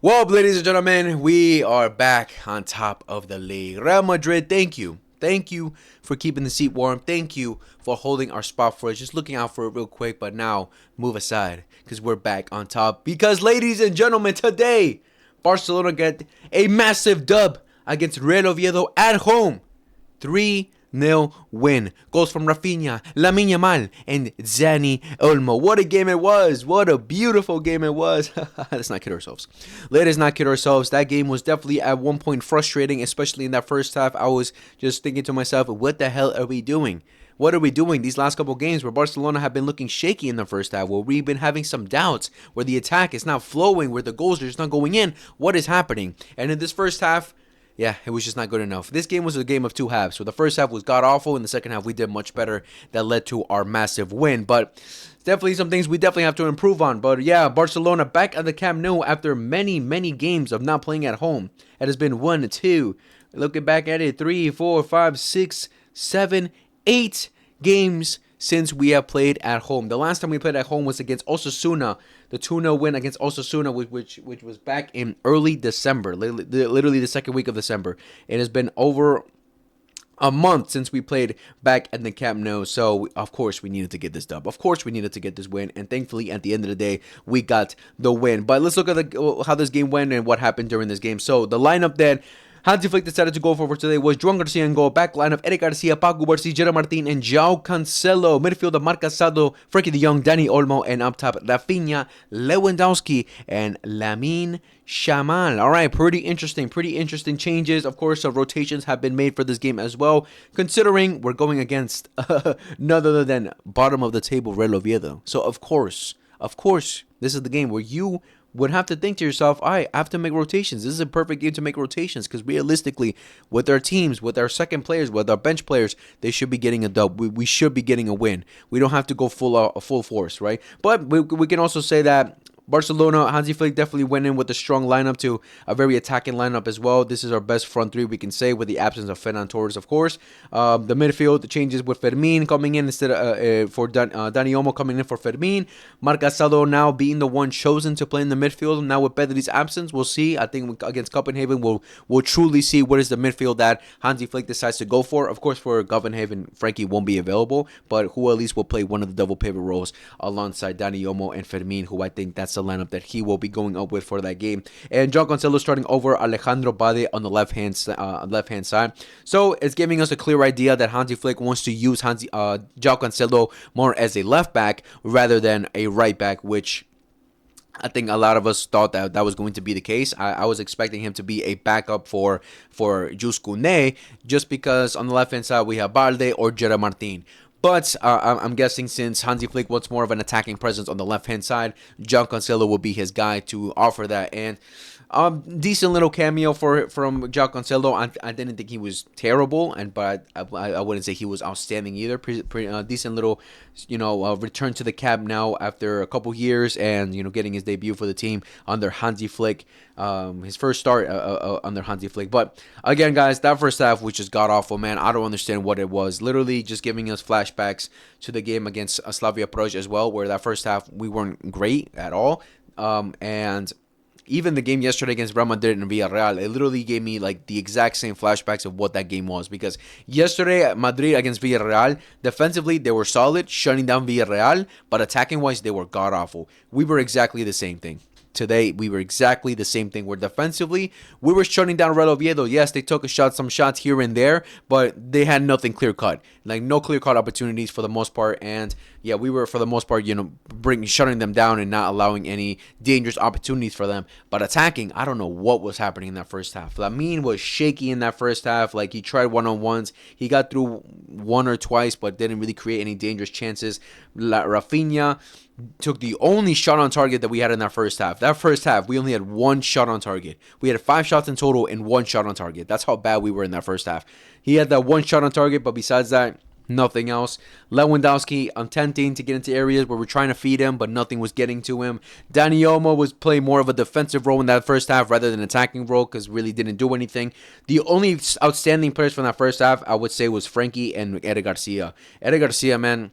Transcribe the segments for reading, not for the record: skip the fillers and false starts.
Well, ladies and gentlemen, we are back on top of the league. Real Madrid, thank you. Thank you for keeping the seat warm. Thank you for holding our spot for us. Just looking out for it real quick, but now move aside because we're back on top. Because, ladies and gentlemen, today, Barcelona get a massive dub against Real Oviedo at home. 3-0 win. Goals from RAPHINHA, LAMINE YAMAL, and DANI OLMO. What a game it was. What a beautiful game it was. Let's not kid ourselves. Let us not kid ourselves. That game was definitely at one point frustrating, especially in that first half. I was just thinking to myself, what the hell are we doing? What are we doing these last couple games where Barcelona have been looking shaky in the first half, where we've been having some doubts, where the attack is not flowing, where the goals are just not going in? What is happening? And in this first half, yeah, it was just not good enough. This game was a game of two halves. So the first half was god-awful. In the second half, we did much better. That led to our massive win. But definitely some things we definitely have to improve on. But yeah, Barcelona back at the Camp Nou after many, many games of not playing at home. It has been 1, 2. Looking back at it, 3, 4, 5, 6, 7, 8 games since we have played at home. The last time we played at home was against Osasuna, the 2-0 win against Osasuna, which was back in early December, literally the second week of December. It has been over a month since we played back at the Camp Nou, so of course we needed to get this dub. Of course we needed to get this win, and thankfully at the end of the day we got the win. But let's look at how this game went and what happened during this game. So the lineup that Hansi Flick decided to go for today was Joan Garcia in goal, back line of Eric Garcia, Paco Barci, Gerard Martin, and João Cancelo. Midfield of Marc Casado, Frankie de Jong, Dani Olmo, and up top RAPHINHA, Lewandowski, and Lamine Yamal. All right, pretty interesting changes. Of course, rotations have been made for this game as well, considering we're going against none other than bottom of the table Real Oviedo. So of course, this is the game where you would have to think to yourself, I have to make rotations. This is a perfect game to make rotations because realistically, with our teams, with our second players, with our bench players, they should be getting a dub. We should be getting a win. We don't have to go full force, right? But we can also say that Barcelona, Hansi Flick definitely went in with a strong lineup to a very attacking lineup as well. This is our best front three, we can say, with the absence of Ferran Torres, of course. The midfield, the changes with Fermin coming in instead of for Dani Olmo coming in for Fermin. Marc Casado now being the one chosen to play in the midfield. Now with Pedri's absence, we'll see. I think against Copenhagen, we'll truly see what is the midfield that Hansi Flick decides to go for. Of course, for Copenhagen, Frankie won't be available, but who at least will play one of the double pivot roles alongside Dani Olmo and Fermin, who I think that's the lineup that he will be going up with for that game. And João Cancelo starting over Alejandro Bade on the left hand side. So it's giving us a clear idea that Hansi Flick wants to use João Cancelo more as a left back rather than a right back, which I think a lot of us thought that was going to be the case. I was expecting him to be a backup for Jules Koundé, just because on the left hand side we have Balde or Gerard Martin. But I'm guessing since Hansi Flick wants more of an attacking presence on the left-hand side, João Cancelo will be his guy to offer that. And decent little cameo from João Cancelo. I didn't think he was terrible, but I wouldn't say he was outstanding either. Decent little, return to the Camp now after a couple years, and getting his debut for the team under Hansi Flick. His first start under Hansi Flick. But again, guys, that first half was just god awful, man. I don't understand what it was. Literally just giving us flashbacks to the game against Slavia Prague as well, where that first half we weren't great at all. And even the game yesterday against Real Madrid and Villarreal, it literally gave me like the exact same flashbacks of what that game was. Because yesterday, Madrid against Villarreal, defensively, they were solid, shutting down Villarreal, but attacking-wise, they were god-awful. We were exactly the same thing. Today, we were exactly the same thing. Where defensively, we were shutting down Real Oviedo. Yes, they took some shots here and there, but they had nothing clear-cut. Like, no clear-cut opportunities for the most part. And, yeah, we were, for the most part, shutting them down and not allowing any dangerous opportunities for them. But attacking, I don't know what was happening in that first half. Lamine was shaky in that first half. Like, he tried one-on-ones. He got through one or twice, but didn't really create any dangerous chances. RAPHINHA took the only shot on target that we had in that first half. That first half, we only had one shot on target. We had 5 shots in total and 1 shot on target. That's how bad we were in that first half. He had that 1 shot on target, but besides that, nothing else. Lewandowski, attempting to get into areas where we're trying to feed him, but nothing was getting to him. Dani Olmo was playing more of a defensive role in that first half rather than an attacking role because really didn't do anything. The only outstanding players from that first half, I would say, was Frankie and Eric Garcia. Eric Garcia, man,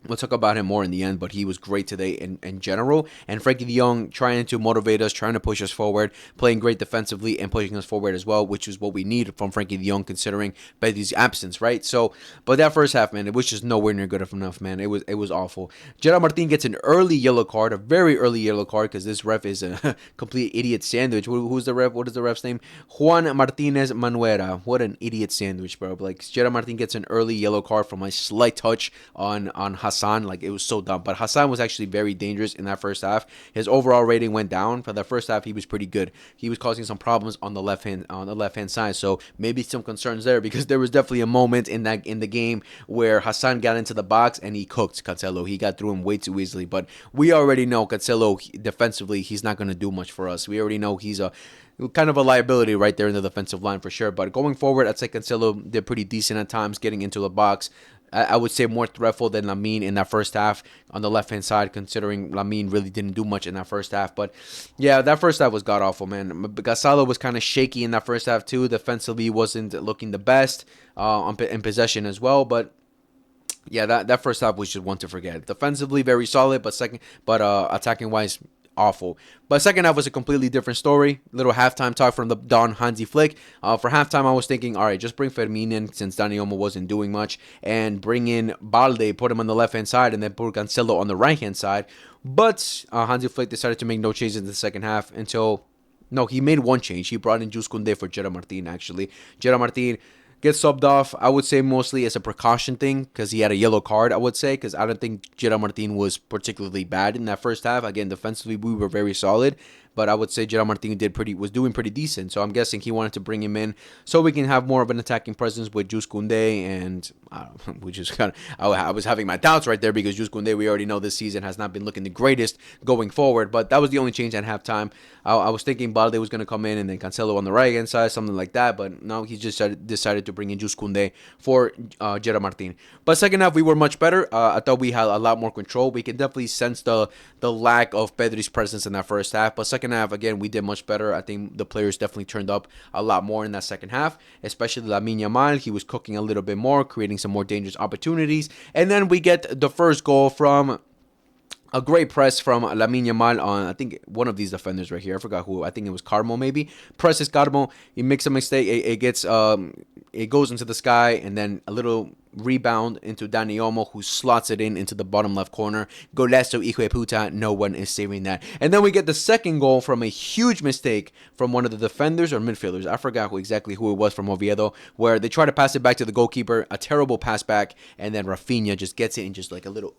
We'll talk about him more in the end, but he was great today in general. And Frankie de Jong trying to motivate us, trying to push us forward, playing great defensively and pushing us forward as well, which is what we need from Frankie de Jong considering Pedri's absence, right? So, but that first half, man, it was just nowhere near good enough, man. It was awful. Gerard Martin gets an early yellow card, a very early yellow card, because this ref is a complete idiot sandwich. Who's the ref? What is the ref's name? Juan Martinez Manuera. What an idiot sandwich, bro. Like, Gerard Martin gets an early yellow card from a slight touch on Hassan. Like, it was so dumb. But Hassan was actually very dangerous in that first half. His overall rating went down. For the first half, he was pretty good. He was causing some problems on the left hand side. So maybe some concerns there, because there was definitely a moment in the game where Hassan got into the box and he cooked Cancelo. He got through him way too easily. But we already know Cancelo defensively, he's not going to do much for us. We already know he's a kind of a liability right there in the defensive line for sure. But going forward, I'd say Cancelo did pretty decent at times getting into the box. I would say more threatful than Lamine in that first half on the left-hand side, considering Lamine really didn't do much in that first half. But, yeah, that first half was god-awful, man. Gasalo was kind of shaky in that first half, too. Defensively, wasn't looking the best in possession as well. But, yeah, that first half was just one to forget. Defensively, very solid, but attacking-wise, awful. But second half was a completely different story. Little halftime talk from the Don Hansi Flick. For halftime, I was thinking, all right, just bring Fermin in since Dani Olmo wasn't doing much, and bring in Balde, put him on the left-hand side, and then put Cancelo on the right-hand side. But Hansi Flick decided to make no changes in the second half until... No, he made one change. He brought in Jules Koundé for Gerard Martin, actually. Gerard Martin gets subbed off, I would say mostly as a precaution thing, because he had a yellow card, I would say, because I don't think Gerard Martin was particularly bad in that first half. Again, defensively, we were very solid, but I would say Gerard Martin was doing pretty decent, so I'm guessing he wanted to bring him in so we can have more of an attacking presence with Jules Koundé, and which is kind of, I was having my doubts right there, because Jules Koundé, we already know this season has not been looking the greatest going forward, but that was the only change at halftime. I was thinking Balde was going to come in and then Cancelo on the right-hand side, something like that, but no, he just decided to bring in Jules Koundé for Gerard Martin. But second half, we were much better. I thought we had a lot more control. We can definitely sense the lack of Pedri's presence in that first half, but second half, again, we did much better. I think the players definitely turned up a lot more in that second half, especially LAMINE YAMAL. He was cooking a little bit more, creating some more dangerous opportunities, and then we get the first goal from a great press from LAMINE YAMAL on, I think, one of these defenders right here. I forgot who. I think it was Carmo, maybe. Presses Carmo. He makes a mistake. It goes into the sky, and then a little rebound into Dani Olmo, who slots it into the bottom left corner. Golazo, hijo de puta. No one is saving that. And then we get the second goal from a huge mistake from one of the defenders or midfielders. I forgot exactly who it was from Oviedo, where they try to pass it back to the goalkeeper. A terrible pass back, and then RAPHINHA just gets it and just like a little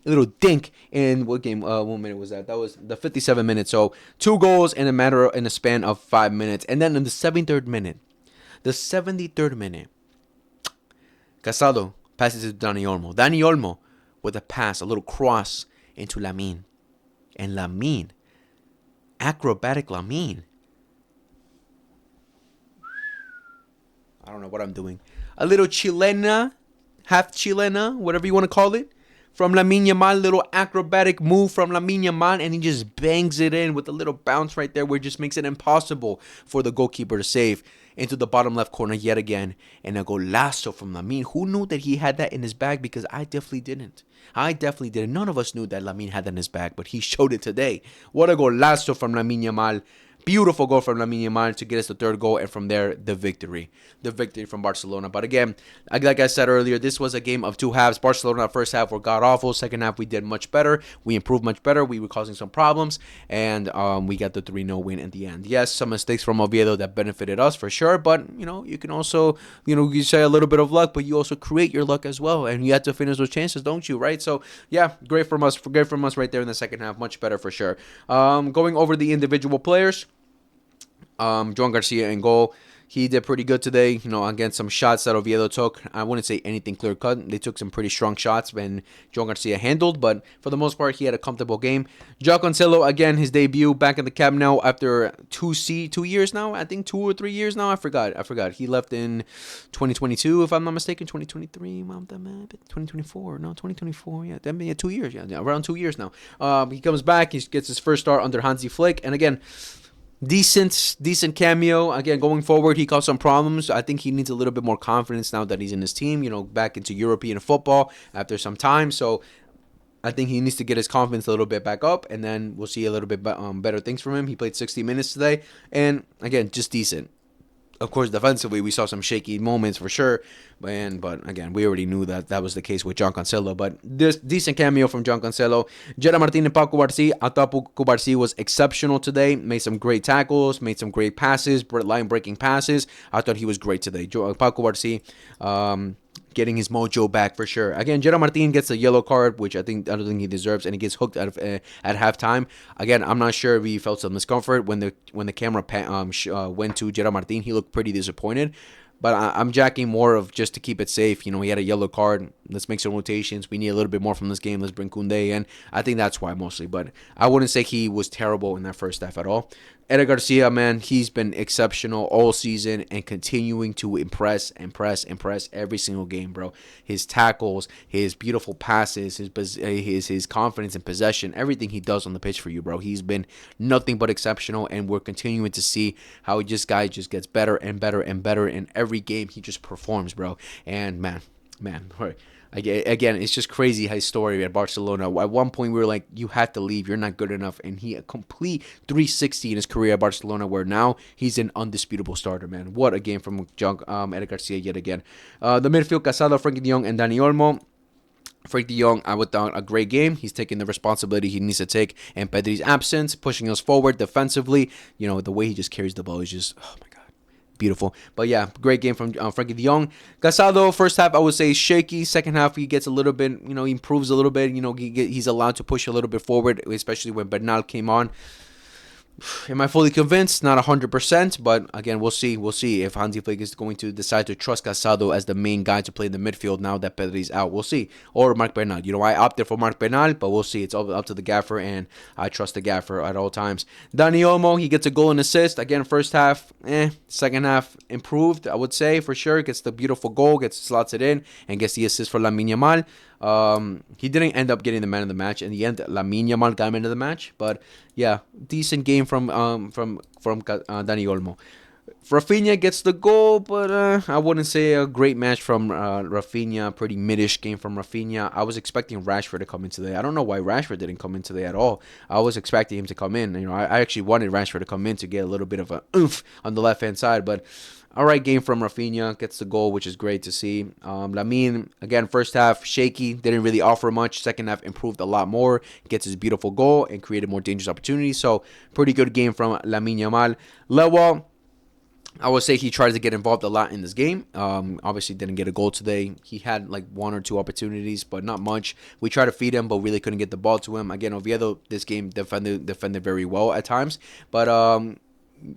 a little dink in what minute was that? That was the 57th minute. So 2 goals in a span of 5 minutes. And then in the 73rd minute, Casado passes it to Dani Olmo. Dani Olmo with a pass, a little cross into Lamine. And Lamine, acrobatic Lamine. I don't know what I'm doing. A little chilena, half chilena, whatever you want to call it, from LAMINE YAMAL, little acrobatic move from LAMINE YAMAL, and he just bangs it in with a little bounce right there where it just makes it impossible for the goalkeeper to save into the bottom left corner yet again. And a golazo from Lamine. Who knew that he had that in his bag? Because I definitely didn't. None of us knew that Lamine had that in his bag, but he showed it today. What a golazo from LAMINE YAMAL. Beautiful goal from LAMINE YAMAL to get us the third goal, and from there, the victory. The victory from Barcelona. But again, like I said earlier, this was a game of 2 halves. Barcelona, first half, were god-awful. Second half, we did much better. We improved much better. We were causing some problems, and we got the 3-0 win at the end. Yes, some mistakes from Oviedo that benefited us for sure, but, you can also, you say a little bit of luck, but you also create your luck as well, and you have to finish those chances, don't you, right? So, yeah, great from us right there in the second half. Much better for sure. Going over the individual players. Joan Garcia in goal. He did pretty good today, against some shots that Oviedo took. I wouldn't say anything clear-cut. They took some pretty strong shots when Joan Garcia handled, but for the most part, he had a comfortable game. João Cancelo, again, his debut back in the Camp Nou after 2 years now. I think 2 or 3 years now. I forgot. He left in 2022, if I'm not mistaken. 2023, 2024. No, 2024. Yeah, 2 years. Yeah, around 2 years now. He comes back. He gets his first start under Hansi Flick, and again, decent cameo. Again, going forward, he caused some problems. I think he needs a little bit more confidence now that he's in his team, back into European football after some time. So I think he needs to get his confidence a little bit back up, and then we'll see a little bit better things from him. He played 60 minutes today, and again, just decent. Of course, defensively, we saw some shaky moments for sure. But again, we already knew that was the case with John Cancelo. But this decent cameo from John Cancelo. Jera Martin and Paco Barci. I thought Paco Barci was exceptional today. Made some great tackles, made some great passes, line-breaking passes. I thought he was great today. Paco Barci, getting his mojo back for sure. Again, Jera Martin gets a yellow card, which I don't think he deserves, and he gets hooked at halftime. Again, I'm not sure if he felt some discomfort when the camera went to Jera Martin. He looked pretty disappointed. But I'm jacking more of just to keep it safe. He had a yellow card. Let's make some rotations. We need a little bit more from this game. Let's bring Koundé in. I think that's why mostly. But I wouldn't say he was terrible in that first half at all. Eder Garcia, man, he's been exceptional all season and continuing to impress every single game, bro. His tackles, his beautiful passes, his confidence in possession, everything he does on the pitch for you, bro. He's been nothing but exceptional, and we're continuing to see how this guy just gets better and better and better in every game. He just performs, bro. And man, again, it's just crazy his story at Barcelona. At one point, we were like, you had to leave. You're not good enough. And he a complete 360 in his career at Barcelona, where now he's an undisputable starter, man. What a game from Eder Garcia yet again. The midfield, Casado, Frankie de Jong, and Dani Olmo. Frank de Jong, I would thought a great game. He's taking the responsibility he needs to take in Pedri's absence, pushing us forward defensively. The way he just carries the ball is just, oh my God, beautiful. But yeah, great game from Frankie de Jong. Casado, first half I would say shaky. Second half he gets a little bit, he improves a little bit. He's allowed to push a little bit forward, especially when Bernal came on. Am I fully convinced? Not 100%, but again, we'll see. We'll see if Hansi Flick is going to decide to trust Casado as the main guy to play in the midfield now that Pedri's out. We'll see. Or Marc Bernal. I opted for Marc Bernal, but we'll see. It's all up to the gaffer, and I trust the gaffer at all times. Dani Olmo, he gets a goal and assist. Again, first half, second half improved, I would say, for sure. Gets the beautiful goal, slots it in, and gets the assist for LAMINE YAMAL. He didn't end up getting the man of the match. In the end, LAMINE YAMAL got man of the match. But yeah, decent game from Dani Olmo. RAPHINHA gets the goal, but I wouldn't say a great match from RAPHINHA. Pretty mid-ish game from RAPHINHA. I was expecting Rashford to come in today. I don't know why Rashford didn't come in today at all. I was expecting him to come in. I actually wanted Rashford to come in to get a little bit of a oomph on the left-hand side, but all right game from RAPHINHA. Gets the goal, which is great to see. LAMINE, again, first half shaky. Didn't really offer much. Second half improved a lot more. Gets his beautiful goal and created more dangerous opportunities. So pretty good game from LAMINE YAMAL. Lewal, I would say he tries to get involved a lot in this game. Obviously didn't get a goal today. He had like one or two opportunities, but not much. We tried to feed him, but really couldn't get the ball to him. Again, Oviedo, this game defended very well at times. But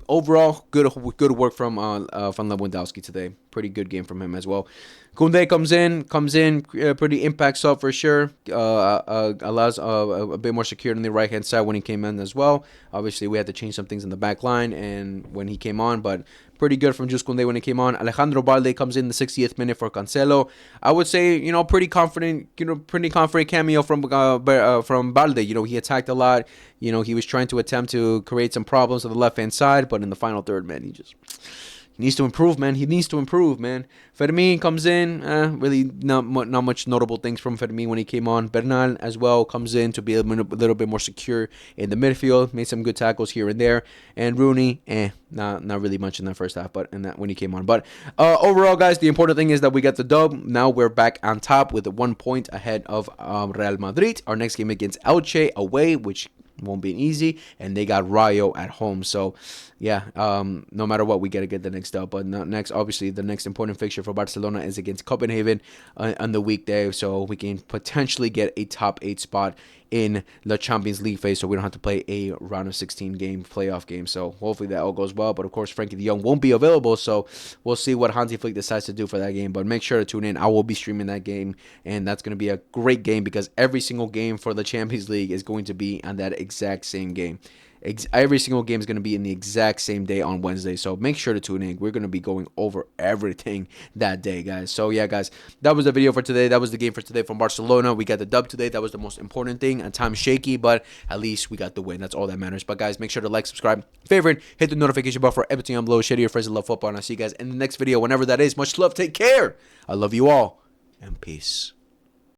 overall, good work from Lewandowski today. Pretty good game from him as well. Koundé comes in, pretty impact sub for sure. Allows a bit more security on the right hand side when he came in as well. Obviously, we had to change some things in the back line and when he came on, but pretty good from Jules Koundé when he came on. Alejandro Balde comes in the 60th minute for Cancelo. I would say, pretty confident cameo from Balde. He attacked a lot. He was trying to attempt to create some problems on the left hand side, but in the final third, man, he needs to improve, man. Fermin comes in. Really not much notable things from Fermin when he came on. Bernal as well comes in to be a little bit more secure in the midfield. Made some good tackles here and there. And Rooney, not really much in that first half, but when he came on. But overall, guys, the important thing is that we got the dub. Now we're back on top with 1 point ahead of Real Madrid. Our next game against Elche away, which won't be easy, and they got Rayo at home. So yeah, no matter what, we gotta get the next up. But obviously the next important fixture for Barcelona is against Copenhagen on the weekday, so we can potentially get a top 8 spot in the Champions League phase, so we don't have to play a round of 16 game playoff game. So hopefully that all goes well. But of course, Frankie de Jong won't be available, so we'll see what Hansi Flick decides to do for that game. But make sure to tune in. I will be streaming that game, and that's going to be a great game because every single game for the Champions League is going to be on that exact same game. Every single game is going to be in the exact same day on Wednesday, so make sure to tune in. We're going to be going over everything that day, guys. So yeah, guys, that was the video for today. That was the game for today from Barcelona. We got the dub today. That was the most important thing. At times shaky, but at least we got the win. That's all that matters. But guys, make sure to like, subscribe, favorite, hit the notification bell for everything on below. Share to your friends that love football, and I'll see you guys in the next video, whenever that is. Much love. Take care. I love you all, and peace.